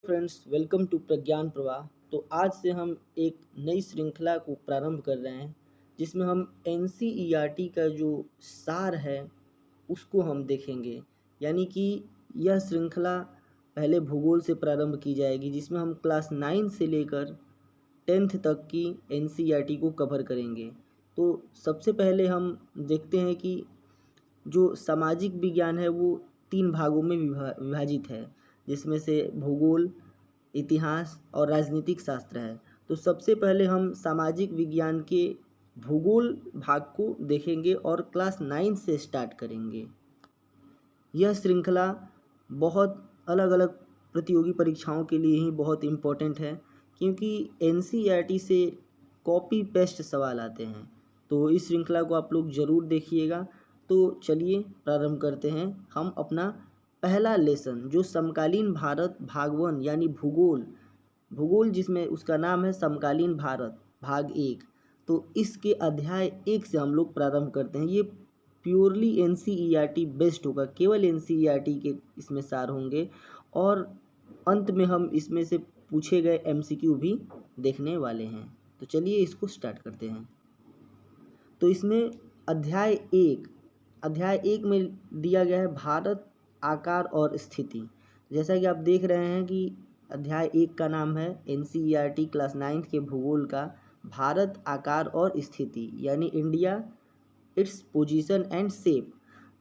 Friends, welcome to प्रज्ञान प्रवाह। तो आज से हम एक नई श्रृंखला को प्रारंभ कर रहे हैं जिसमें हम एनसीईआरटी का जो सार है उसको हम देखेंगे। यानी कि यह श्रृंखला पहले भूगोल से प्रारंभ की जाएगी जिसमें हम क्लास 9 से लेकर 10th तक की एनसीईआरटी को कवर करेंगे। तो सबसे पहले हम देखते हैं कि जो सामाजिक विज्ञान है वो 3 भागों में विभाजित है, जिसमें से भूगोल, इतिहास और राजनीतिक शास्त्र है। तो सबसे पहले हम सामाजिक विज्ञान के भूगोल भाग को देखेंगे और क्लास 9 से स्टार्ट करेंगे। यह श्रृंखला बहुत अलग अलग प्रतियोगी परीक्षाओं के लिए ही बहुत इम्पोर्टेंट है, क्योंकि एनसीईआरटी से कॉपी पेस्ट सवाल आते हैं। तो इस श्रृंखला को आप लोग ज़रूर देखिएगा। तो चलिए प्रारंभ करते हैं हम अपना पहला लेसन, जो समकालीन भारत भाग 1 यानी भूगोल भूगोल जिसमें उसका नाम है समकालीन भारत भाग 1। तो इसके अध्याय 1 से हम लोग प्रारंभ करते हैं। ये प्योरली एनसीईआरटी बेस्ड होगा, केवल एनसीईआरटी के इसमें सार होंगे और अंत में हम इसमें से पूछे गए एमसीक्यू भी देखने वाले हैं। तो चलिए इसको स्टार्ट करते हैं। तो इसमें अध्याय 1 में दिया गया है भारत, आकार और स्थिति। जैसा कि आप देख रहे हैं कि अध्याय 1 का नाम है एनसीईआरटी क्लास 9 के भूगोल का भारत, आकार और स्थिति, यानी India, its position and shape.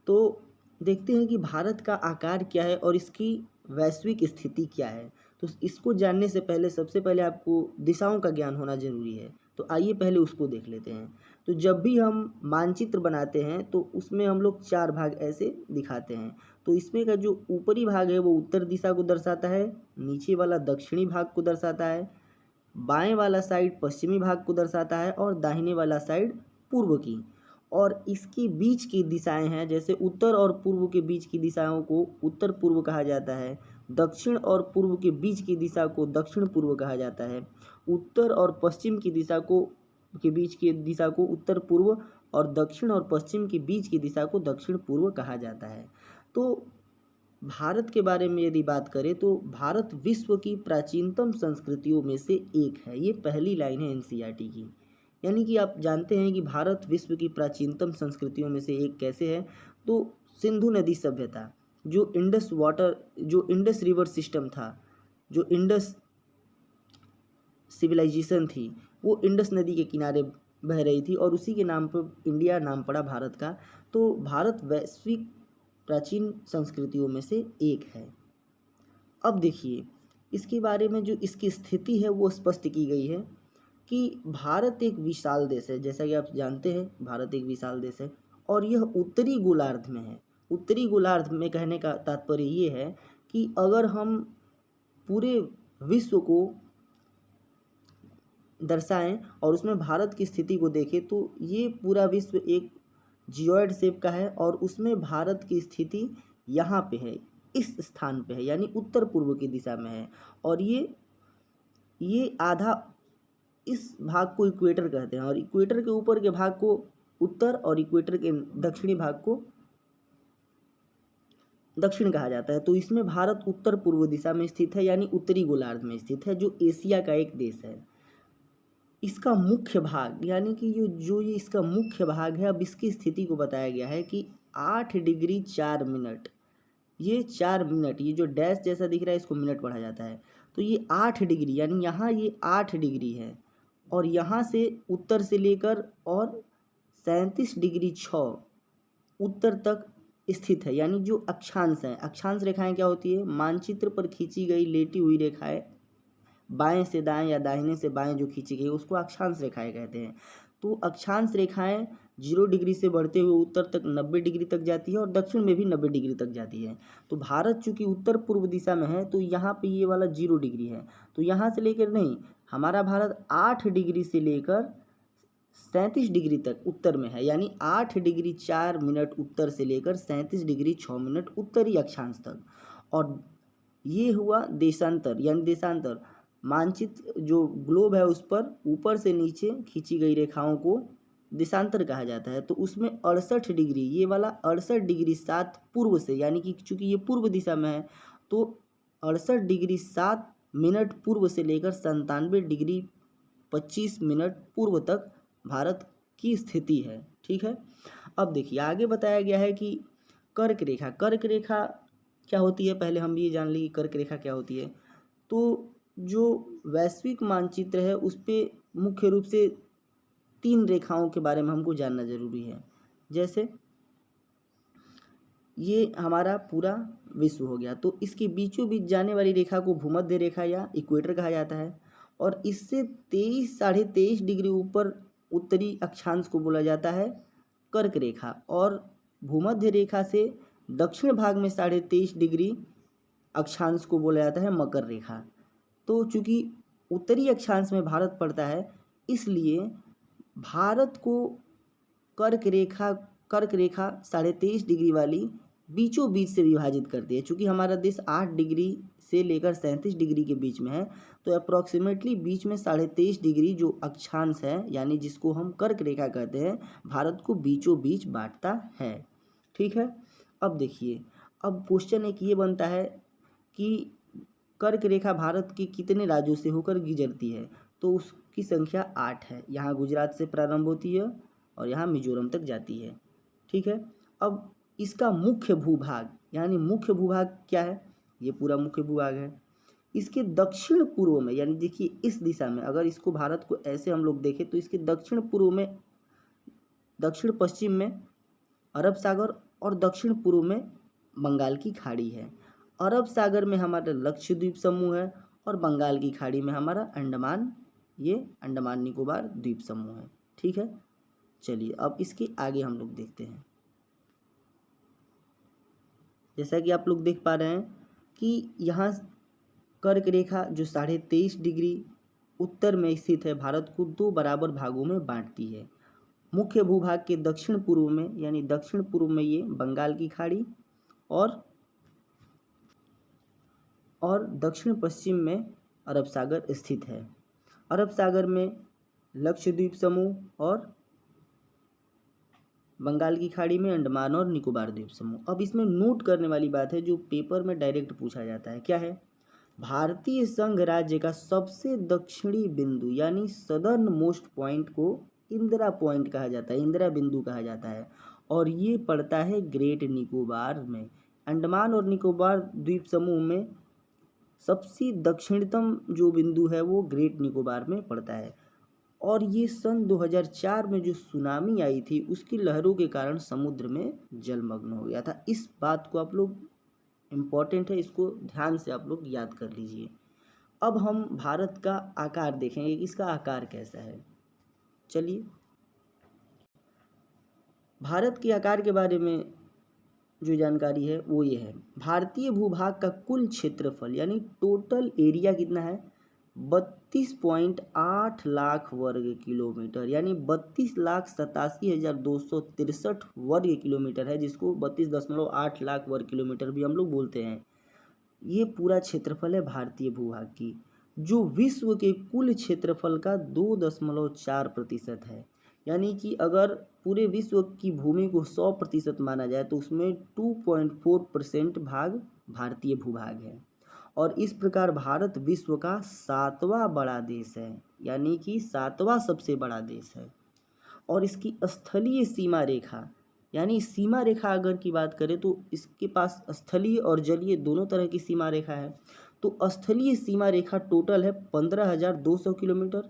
तो देखते हैं कि भारत का आकार क्या है और इसकी वैश्विक स्थिति क्या है। तो इसको जानने से पहले सबसे पहले आपको दिशाओं का ज्ञान होना जरूरी है। तो आइए पहले उसको देख लेते हैं। तो जब भी हम मानचित्र बनाते हैं तो उसमें हम लोग 4 भाग ऐसे दिखाते हैं। तो इसमें का जो ऊपरी भाग है वो उत्तर दिशा को दर्शाता है, नीचे वाला दक्षिणी भाग को दर्शाता है, बाएं वाला साइड पश्चिमी भाग को दर्शाता है और दाहिने वाला साइड पूर्व की। और इसके बीच की दिशाएं हैं, जैसे उत्तर और पूर्व के बीच की दिशाओं को उत्तर पूर्व कहा जाता है, दक्षिण और पूर्व के बीच की दिशा को दक्षिण पूर्व कहा जाता है, उत्तर और पश्चिम की दिशा को के बीच की दिशा को उत्तर पूर्व और दक्षिण और पश्चिम के बीच की दिशा को दक्षिण पूर्व कहा जाता है। तो भारत के बारे में यदि बात करें तो भारत विश्व की प्राचीनतम संस्कृतियों में से एक है। ये पहली लाइन है एनसीईआरटी की। यानी कि आप जानते हैं कि भारत विश्व की प्राचीनतम संस्कृतियों में से एक कैसे है। तो सिंधु नदी सभ्यता, जो इंडस रिवर सिस्टम था, जो इंडस सिविलाइजेशन थी, वो इंडस नदी के किनारे बह रही थी और उसी के नाम पर इंडिया नाम पड़ा भारत का। तो भारत वैश्विक प्राचीन संस्कृतियों में से एक है। अब देखिए इसके बारे में, जो इसकी स्थिति है वो स्पष्ट की गई है कि भारत एक विशाल देश है। जैसा कि आप जानते हैं भारत एक विशाल देश है और यह उत्तरी गोलार्ध में है। उत्तरी गोलार्ध में कहने का तात्पर्य ये है कि अगर हम पूरे विश्व को दर्शाएं और उसमें भारत की स्थिति को देखें तो ये पूरा विश्व एक जियोइड शेप का है और उसमें भारत की स्थिति यहाँ पे है, इस स्थान पे है, यानी उत्तर पूर्व की दिशा में है। और ये आधा इस भाग को इक्वेटर कहते हैं और इक्वेटर के ऊपर के भाग को उत्तर और इक्वेटर के दक्षिणी भाग को दक्षिण कहा जाता है। तो इसमें भारत उत्तर पूर्व दिशा में स्थित है, यानी उत्तरी गोलार्ध में स्थित है, जो एशिया का एक देश है। इसका मुख्य भाग, यानी कि ये इसका मुख्य भाग है, अब इसकी स्थिति को बताया गया है कि 8 डिग्री 4 मिनट, ये 4 मिनट, ये जो डैश जैसा दिख रहा है इसको मिनट पढ़ा जाता है। तो ये 8 डिग्री, यानी यहाँ ये 8 डिग्री है और यहाँ से उत्तर से लेकर और 37 डिग्री 6 उत्तर तक स्थित है। यानी जो अक्षांश है, अक्षांश रेखाएं क्या होती है, मानचित्र पर खींची गई लेटी हुई रेखाएं, बाएं से दाएं या दाहिने से बाएं जो खींची गई उसको अक्षांश रेखाएं कहते हैं। तो अक्षांश रेखाएं 0 डिग्री से बढ़ते हुए उत्तर तक 90 डिग्री तक जाती है और दक्षिण में भी 90 डिग्री तक जाती है। तो भारत चूंकि उत्तर पूर्व दिशा में है तो यहाँ पे ये वाला 0 डिग्री है। तो यहाँ से लेकर नहीं, हमारा भारत 8 डिग्री से लेकर 37 डिग्री तक उत्तर में है, यानी 8 डिग्री 4 मिनट उत्तर से लेकर 37 डिग्री 6 मिनट उत्तरी अक्षांश तक। और ये हुआ देशांतर, यानी देशांतर मानचित्र जो ग्लोब है उस पर ऊपर से नीचे खींची गई रेखाओं को देशांतर कहा जाता है। तो उसमें 68 डिग्री, ये वाला 68 डिग्री 7 पूर्व से, यानी कि चूंकि ये पूर्व दिशा में है तो 68 डिग्री 7 मिनट पूर्व से लेकर 97 डिग्री 25 मिनट पूर्व तक भारत की स्थिति है। ठीक है, अब देखिए आगे बताया गया है कि कर्क रेखा, कर्क रेखा क्या होती है, पहले हम ये जान ली कर्क रेखा क्या होती है। तो जो वैश्विक मानचित्र है उस पर मुख्य रूप से 3 रेखाओं के बारे में हमको जानना जरूरी है। जैसे ये हमारा पूरा विश्व हो गया, तो इसके बीचों बीच जाने वाली रेखा को भूमध्य रेखा या इक्वेटर कहा जाता है, और इससे 23 साढ़े 23 डिग्री ऊपर उत्तरी अक्षांश को बोला जाता है कर्क रेखा, और भूमध्य रेखा से दक्षिण भाग में 23.5 डिग्री अक्षांश को बोला जाता है मकर रेखा। तो चूंकि उत्तरी अक्षांश में भारत पड़ता है, इसलिए भारत को कर्क रेखा 23.5 डिग्री वाली बीचों बीच से विभाजित करती है। चूंकि हमारा देश 8 डिग्री से लेकर 37 डिग्री के बीच में है, तो अप्रॉक्सीमेटली बीच में 23.5 डिग्री जो अक्षांश है, यानी जिसको हम कर्क रेखा कहते हैं, भारत को बीचों बीच बांटता है। ठीक है, अब देखिए, अब क्वेश्चन एक ये बनता है कि कर्क रेखा भारत के कितने राज्यों से होकर गुजरती है, तो उसकी संख्या 8 है। यहाँ गुजरात से प्रारंभ होती है और यहाँ मिजोरम तक जाती है। ठीक है, अब इसका मुख्य भूभाग, यानी मुख्य भूभाग क्या है, ये पूरा मुख्य भूभाग है। इसके दक्षिण पूर्व में, यानी देखिए इस दिशा में, अगर इसको भारत को ऐसे हम लोग देखें तो इसके दक्षिण पूर्व में, दक्षिण पश्चिम में अरब सागर और दक्षिण पूर्व में बंगाल की खाड़ी है। अरब सागर में हमारा लक्षद्वीप समूह है और बंगाल की खाड़ी में हमारा अंडमान, ये अंडमान निकोबार द्वीप समूह है। ठीक है, चलिए अब इसके आगे हम लोग देखते हैं। जैसा कि आप लोग देख पा रहे हैं कि यहाँ कर्क रेखा जो 23.5 डिग्री उत्तर में स्थित है, भारत को 2 बराबर भागों में बांटती है। मुख्य भूभाग के दक्षिण पूर्व में, यानी दक्षिण पूर्व में ये बंगाल की खाड़ी और दक्षिण पश्चिम में अरब सागर स्थित है। अरब सागर में लक्षद्वीप समूह और बंगाल की खाड़ी में अंडमान और निकोबार द्वीप समूह। अब इसमें नोट करने वाली बात है जो पेपर में डायरेक्ट पूछा जाता है, क्या है, भारतीय संघ राज्य का सबसे दक्षिणी बिंदु यानी सदर्न मोस्ट पॉइंट को इंदिरा पॉइंट कहा जाता है, इंदिरा बिंदु कहा जाता है, और ये पड़ता है ग्रेट निकोबार में। अंडमान और निकोबार द्वीप समूह में सबसे दक्षिणतम जो बिंदु है वो ग्रेट निकोबार में पड़ता है, और ये सन 2004 में जो सुनामी आई थी उसकी लहरों के कारण समुद्र में जलमग्न हो गया था। इस बात को आप लोग, इम्पॉर्टेंट है, इसको ध्यान से आप लोग याद कर लीजिए। अब हम भारत का आकार देखेंगे कि इसका आकार कैसा है। चलिए, भारत के आकार के बारे में जो जानकारी है वो ये है, भारतीय भूभाग का कुल क्षेत्रफल यानी टोटल एरिया कितना है, 32.8 लाख वर्ग किलोमीटर, यानी 32,87,263 वर्ग किलोमीटर है, जिसको 32.8 लाख वर्ग किलोमीटर भी हम लोग बोलते हैं। ये पूरा क्षेत्रफल है भारतीय भूभाग की, जो विश्व के कुल क्षेत्रफल का 2.4% है। यानी कि अगर पूरे विश्व की भूमि को 100% माना जाए तो उसमें 2.4% भाग भारतीय भूभाग है, और इस प्रकार भारत विश्व का 7वां बड़ा देश है, यानी कि 7वां सबसे बड़ा देश है। और इसकी स्थलीय सीमा रेखा, यानी सीमा रेखा अगर की बात करें तो इसके पास स्थलीय और जलीय दोनों तरह की सीमा रेखा है। तो स्थलीय सीमा रेखा टोटल है 15,200 किलोमीटर,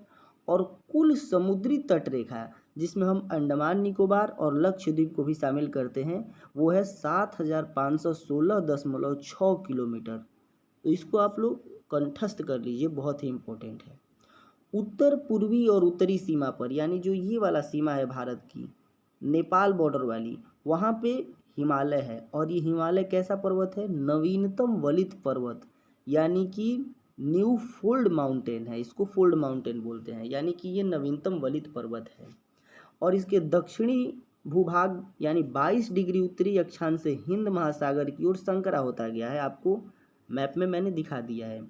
और कुल समुद्री तट रेखा जिसमें हम अंडमान निकोबार और लक्षद्वीप को भी शामिल करते हैं वो है 7,516.6 किलोमीटर। तो इसको आप लोग कंठस्थ कर लीजिए, बहुत ही इम्पोर्टेंट है। उत्तर पूर्वी और उत्तरी सीमा पर, यानी जो ये वाला सीमा है भारत की, नेपाल बॉर्डर वाली, वहाँ पे हिमालय है, और ये हिमालय कैसा पर्वत है, नवीनतम वलित पर्वत, यानी कि न्यू फोल्ड माउंटेन है, इसको फोल्ड माउंटेन बोलते हैं, यानी कि ये नवीनतम वलित पर्वत है। और इसके दक्षिणी भूभाग यानी 22 डिग्री उत्तरी अक्षांश से हिंद महासागर की ओर संकरा होता गया है, आपको मैप में मैंने दिखा दिया है।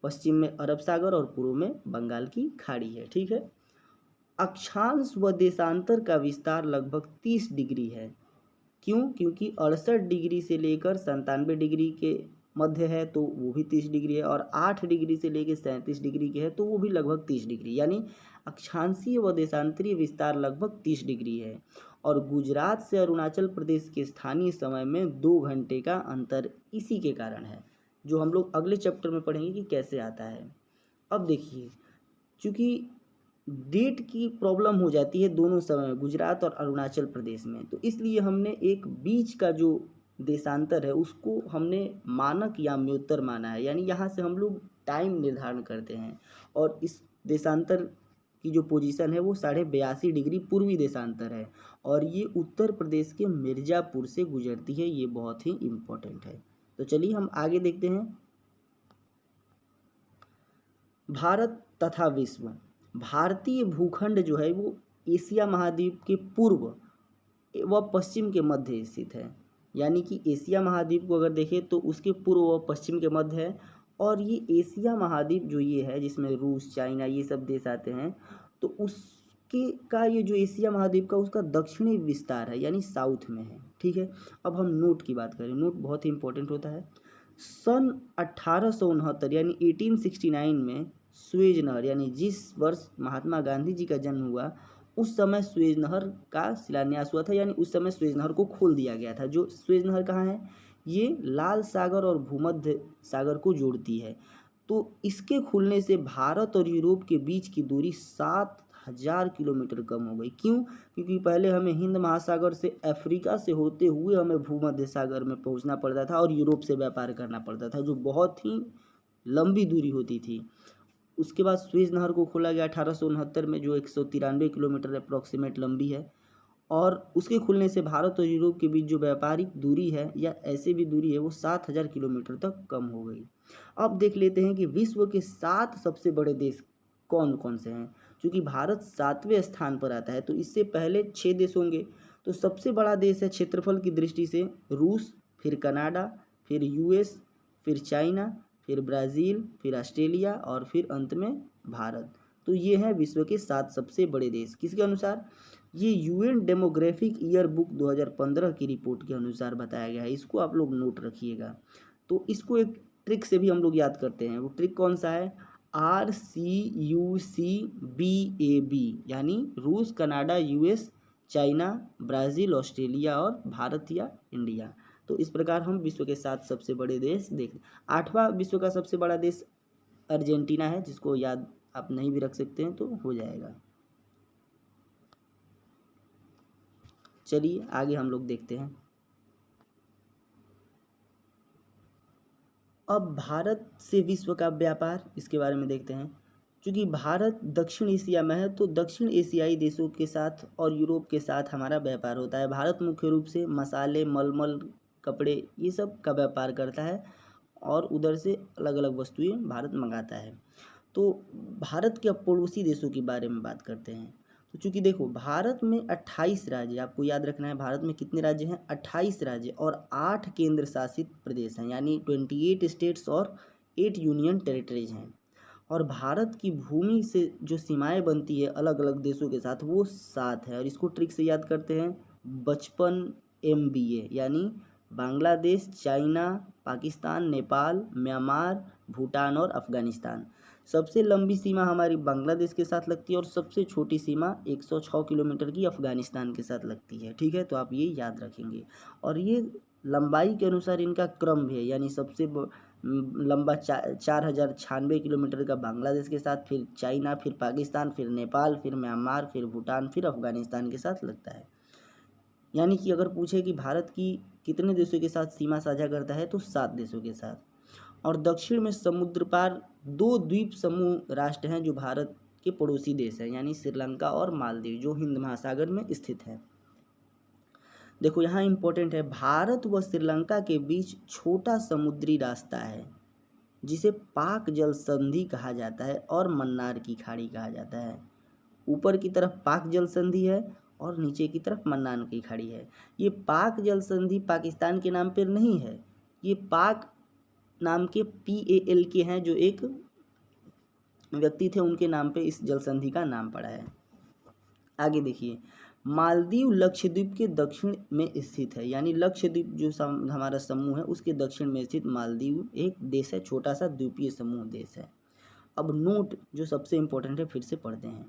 पश्चिम में अरब सागर और पूर्व में बंगाल की खाड़ी है। ठीक है, अक्षांश व देशांतर का विस्तार लगभग 30 डिग्री है। क्यों? क्योंकि 68 डिग्री से लेकर 97 डिग्री के मध्य है तो वो भी 30 डिग्री है, और 8 डिग्री से लेकर 37 डिग्री के है तो वो भी लगभग 30 डिग्री, यानी अक्षांशीय व देशांतरीय विस्तार लगभग 30 डिग्री है। और गुजरात से अरुणाचल प्रदेश के स्थानीय समय में 2 घंटे का अंतर इसी के कारण है, जो हम लोग अगले चैप्टर में पढ़ेंगे कि कैसे आता है। अब देखिए, चूँकि डेट की प्रॉब्लम हो जाती है दोनों समय में, गुजरात और अरुणाचल प्रदेश में, तो इसलिए हमने एक बीच का जो देशांतर है उसको हमने मानक याम्योत्तर माना है, यानी यहाँ से हम लोग टाइम निर्धारण करते हैं। और इस देशांतर की जो पोजीशन है वो 82.5 डिग्री पूर्वी देशांतर है, और ये उत्तर प्रदेश के मिर्ज़ापुर से गुजरती है। ये बहुत ही इम्पोर्टेंट है। तो चलिए हम आगे देखते हैं। भारत तथा विश्व। भारतीय भूखंड जो है वो एशिया महाद्वीप के पूर्व व पश्चिम के मध्य स्थित है, यानी कि एशिया महाद्वीप को अगर देखें तो उसके पूर्व व पश्चिम के मध्य है। और ये एशिया महाद्वीप जो ये है, जिसमें रूस, चाइना ये सब देश आते हैं, तो उसके का ये जो एशिया महाद्वीप का उसका दक्षिणी विस्तार है, यानी साउथ में है। ठीक है, अब हम नोट की बात करें। नोट बहुत ही इंपॉर्टेंट होता है। सन 1869 यानी 1869 में सुएज नहर, यानी जिस वर्ष महात्मा गांधी जी का जन्म हुआ उस समय सुएज नहर का शिलान्यास हुआ था, यानी उस समय सुएज नहर को खोल दिया गया था। जो सुएज नहर कहाँ है, ये लाल सागर और भूमध्य सागर को जोड़ती है। तो इसके खुलने से भारत और यूरोप के बीच की दूरी 7,000 किलोमीटर कम हो गई। क्यों? क्योंकि पहले हमें हिंद महासागर से अफ्रीका से होते हुए हमें भूमध्य सागर में पहुंचना पड़ता था और यूरोप से व्यापार करना पड़ता था, जो बहुत ही लंबी दूरी होती थी। उसके बाद सुएज नहर को खोला गया 1869 में, जो 193 किलोमीटर अप्रॉक्सीमेट लंबी है। और उसके खुलने से भारत और यूरोप के बीच जो व्यापारिक दूरी है या ऐसे भी दूरी है वो 7,000 किलोमीटर तक कम हो गई। अब देख लेते हैं कि विश्व के 7 सबसे बड़े देश कौन कौन से हैं। क्योंकि भारत 7वें स्थान पर आता है तो इससे पहले 6 देश होंगे। तो सबसे बड़ा देश है क्षेत्रफल की दृष्टि से रूस, फिर कनाडा, फिर यूएस, फिर चाइना, फिर ब्राज़ील, फिर ऑस्ट्रेलिया और फिर अंत में भारत। तो ये हैं विश्व के 7 सबसे बड़े देश। किसके अनुसार? ये यूएन डेमोग्राफिक ईयर बुक 2015 की रिपोर्ट के अनुसार बताया गया है। इसको आप लोग नोट रखिएगा। तो इसको एक ट्रिक से भी हम लोग याद करते हैं। वो ट्रिक कौन सा है? RCUCBAB, यानी रूस, Canada, US, China, Brazil, Australia और भारत या इंडिया। तो इस प्रकार हम विश्व के 7 सबसे बड़े देश देख। 8वां विश्व का सबसे बड़ा देश अर्जेंटीना है, जिसको याद आप नहीं भी रख सकते हैं तो हो जाएगा। चलिए आगे हम लोग देखते हैं। अब भारत से विश्व का व्यापार, इसके बारे में देखते हैं। क्योंकि भारत दक्षिण एशिया में है तो दक्षिण एशियाई देशों के साथ और यूरोप के साथ हमारा व्यापार होता है। भारत मुख्य रूप से मसाले, मलमल, कपड़े ये सब का व्यापार करता है और उधर से अलग अलग वस्तुएं भारत मंगाता है। तो भारत के पड़ोसी देशों के बारे में बात करते हैं। तो चूँकि देखो, भारत में 28 राज्य, आपको याद रखना है भारत में कितने राज्य हैं? 28 राज्य और 8 केंद्र शासित प्रदेश हैं, यानी 28 स्टेट्स और 8 यूनियन टेरिटरीज हैं। और भारत की भूमि से जो सीमाएं बनती है अलग अलग देशों के साथ वो 7 है। और इसको ट्रिक से याद करते हैं 55 MBA, यानी बांग्लादेश, चाइना, पाकिस्तान, नेपाल, म्यांमार, भूटान और अफगानिस्तान। सबसे लंबी सीमा हमारी बांग्लादेश के साथ लगती है और सबसे छोटी सीमा 106 किलोमीटर की अफगानिस्तान के साथ लगती है। ठीक है, तो आप ये याद रखेंगे। और ये लंबाई के अनुसार इनका क्रम भी है, यानी सबसे लंबा 4,096 किलोमीटर का बांग्लादेश के साथ, फिर चाइना, फिर पाकिस्तान, फिर नेपाल, फिर म्यांमार, फिर भूटान, फिर अफगानिस्तान के साथ लगता है। यानी कि अगर पूछे कि भारत की कितने देशों के साथ सीमा साझा करता है तो 7 देशों के साथ। और दक्षिण में समुद्र पार 2 द्वीप समूह राष्ट्र हैं जो भारत के पड़ोसी देश हैं, यानी श्रीलंका और मालदीव, जो हिंद महासागर में स्थित है। देखो यहाँ इंपॉर्टेंट है, भारत व श्रीलंका के बीच छोटा समुद्री रास्ता है जिसे पाक जल संधि कहा जाता है और मन्नार की खाड़ी कहा जाता है। ऊपर की तरफ पाक जल संधि है और नीचे की तरफ मन्नार की खाड़ी है। ये पाक जल संधि पाकिस्तान के नाम पर नहीं है, ये पाक नाम के PALK हैं, जो एक व्यक्ति थे, उनके नाम पे इस जल संधि का नाम पड़ा है। आगे देखिए, मालदीव लक्षद्वीप के दक्षिण में स्थित है, यानी लक्षद्वीप जो हमारा समूह है उसके दक्षिण में स्थित मालदीव एक देश है, छोटा सा द्वीपीय समूह देश है। अब नोट जो सबसे इम्पोर्टेंट है फिर से पढ़ते हैं।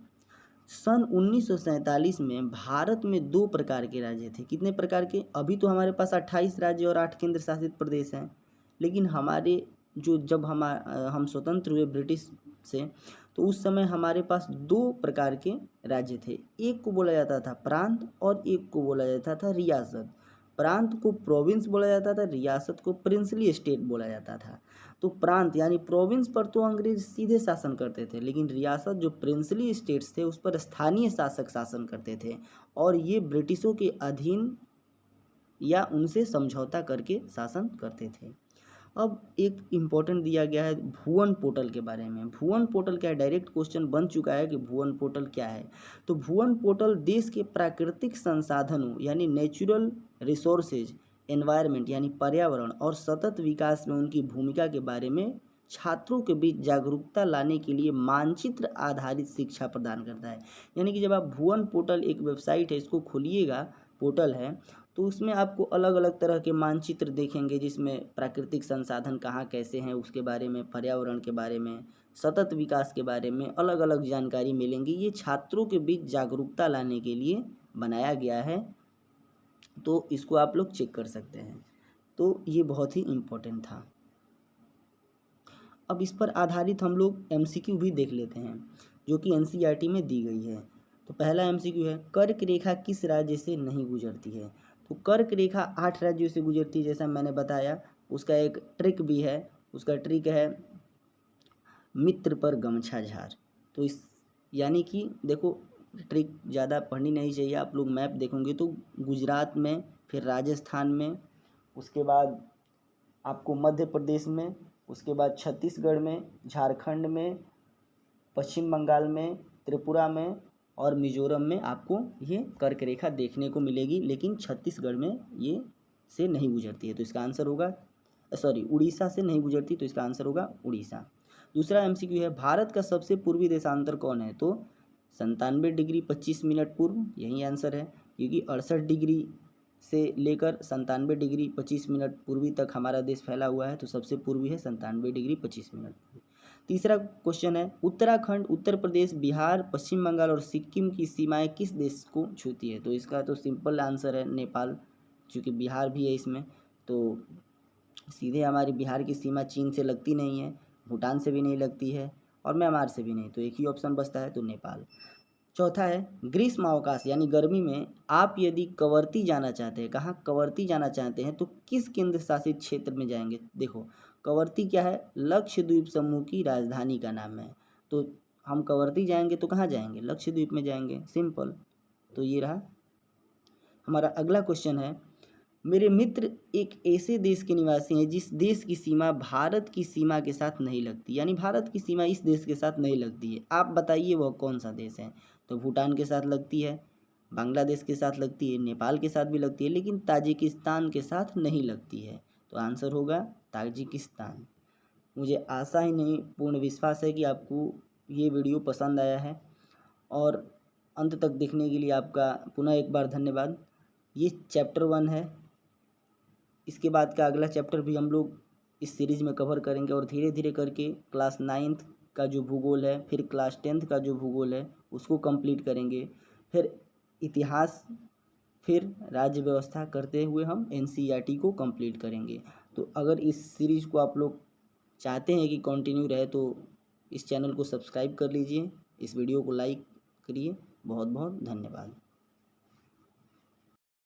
सन 1947 में भारत में 2 प्रकार के राज्य थे। कितने प्रकार के? अभी तो हमारे पास 28 राज्य और 8 केंद्र शासित प्रदेश हैं, लेकिन हमारे जो जब हम स्वतंत्र हुए ब्रिटिश से, तो उस समय हमारे पास 2 प्रकार के राज्य थे। एक को बोला जाता था प्रांत और एक को बोला जाता था रियासत। प्रांत को प्रोविंस बोला जाता था, रियासत को प्रिंसली स्टेट बोला जाता था। तो प्रांत यानी प्रोविंस पर तो अंग्रेज सीधे शासन करते थे, लेकिन रियासत जो प्रिंसली स्टेट्स थे उस पर स्थानीय शासक शासन करते थे, और ये ब्रिटिशों के अधीन या उनसे समझौता करके शासन करते थे। अब एक इम्पोर्टेंट दिया गया है भुवन पोर्टल के बारे में। भुवन पोर्टल क्या है? डायरेक्ट क्वेश्चन बन चुका है कि भुवन पोर्टल क्या है। तो भुवन पोर्टल देश के प्राकृतिक संसाधनों यानी नेचुरल रिसोर्सेज, एनवायरनमेंट यानी पर्यावरण और सतत विकास में उनकी भूमिका के बारे में छात्रों के बीच जागरूकता लाने के लिए मानचित्र आधारित शिक्षा प्रदान करता है। यानी कि जब आप भुवन पोर्टल एक वेबसाइट है, इसको खोलिएगा, पोर्टल है, तो उसमें आपको अलग अलग तरह के मानचित्र देखेंगे, जिसमें प्राकृतिक संसाधन कहाँ कैसे हैं उसके बारे में, पर्यावरण के बारे में, सतत विकास के बारे में अलग अलग जानकारी मिलेंगी। ये छात्रों के बीच जागरूकता लाने के लिए बनाया गया है, तो इसको आप लोग चेक कर सकते हैं। तो ये बहुत ही इम्पोर्टेंट था। अब इस पर आधारित हम लोग MCQ भी देख लेते हैं, जो कि NCERT में दी गई है। तो पहला MCQ है, कर्क रेखा किस राज्य से नहीं गुजरती है? तो कर्क रेखा 8 राज्यों से गुजरती है, जैसा मैंने बताया। उसका एक ट्रिक भी है, उसका ट्रिक है मित्र पर गमछा झार। तो इस यानी कि देखो, ट्रिक ज़्यादा पढ़नी नहीं चाहिए, आप लोग मैप देखोगे तो गुजरात में, फिर राजस्थान में, उसके बाद आपको मध्य प्रदेश में, उसके बाद छत्तीसगढ़ में, झारखंड में, पश्चिम बंगाल में, त्रिपुरा में और मिजोरम में आपको ये कर्क रेखा देखने को मिलेगी, लेकिन छत्तीसगढ़ में ये से नहीं गुजरती है। तो इसका आंसर होगा उड़ीसा से नहीं गुजरती, तो इसका आंसर होगा उड़ीसा। दूसरा MCQ है, भारत का सबसे पूर्वी देशांतर कौन है? तो 97 डिग्री 25 मिनट पूर्व, यही आंसर है, क्योंकि 68 डिग्री से लेकर 97 डिग्री 25 मिनट पूर्वी तक हमारा देश फैला हुआ है, तो सबसे पूर्वी है 97 डिग्री 25 मिनट। तीसरा क्वेश्चन है, उत्तराखंड, उत्तर प्रदेश, बिहार, पश्चिम बंगाल और सिक्किम की सीमाएं किस देश को छूती है? तो इसका तो सिंपल आंसर है नेपाल, क्योंकि बिहार भी है इसमें। तो सीधे हमारी बिहार की सीमा चीन से लगती नहीं है, भूटान से भी नहीं लगती है और म्यांमार से भी नहीं, तो एक ही ऑप्शन बचता है, तो नेपाल। चौथा है, ग्रीष्म अवकाश यानी गर्मी में आप यदि कवरती जाना चाहते हैं, कहाँ कवरती जाना चाहते हैं, तो किस केंद्र शासित क्षेत्र में जाएंगे? देखो, कवरती क्या है? लक्षद्वीप समूह की राजधानी का नाम है। तो हम कवरती जाएंगे तो कहाँ जाएंगे? लक्षद्वीप में जाएंगे, सिंपल। तो ये रहा हमारा अगला क्वेश्चन है, मेरे मित्र एक ऐसे देश के निवासी हैं जिस देश की सीमा भारत की सीमा के साथ नहीं लगती, यानी भारत की सीमा इस देश के साथ नहीं लगती है। आप बताइए वह कौन सा देश है? तो भूटान के साथ लगती है, बांग्लादेश के साथ लगती है, नेपाल के साथ भी लगती है, लेकिन ताजिकिस्तान के साथ नहीं लगती है। तो आंसर होगा ताजिकिस्तान। मुझे आशा ही नहीं, पूर्ण विश्वास है कि आपको ये वीडियो पसंद आया है, और अंत तक देखने के लिए आपका पुनः एक बार धन्यवाद। ये चैप्टर 1 है, इसके बाद का अगला चैप्टर भी हम लोग इस सीरीज़ में कवर करेंगे, और धीरे धीरे करके क्लास 9th का जो भूगोल है, फिर क्लास 10th का जो भूगोल है उसको कंप्लीट करेंगे, फिर इतिहास, फिर राज्य व्यवस्था करते हुए हम NCERT को कंप्लीट करेंगे। तो अगर इस सीरीज़ को आप लोग चाहते हैं कि कंटिन्यू रहे, तो इस चैनल को सब्सक्राइब कर लीजिए, इस वीडियो को लाइक करिए। बहुत बहुत धन्यवाद।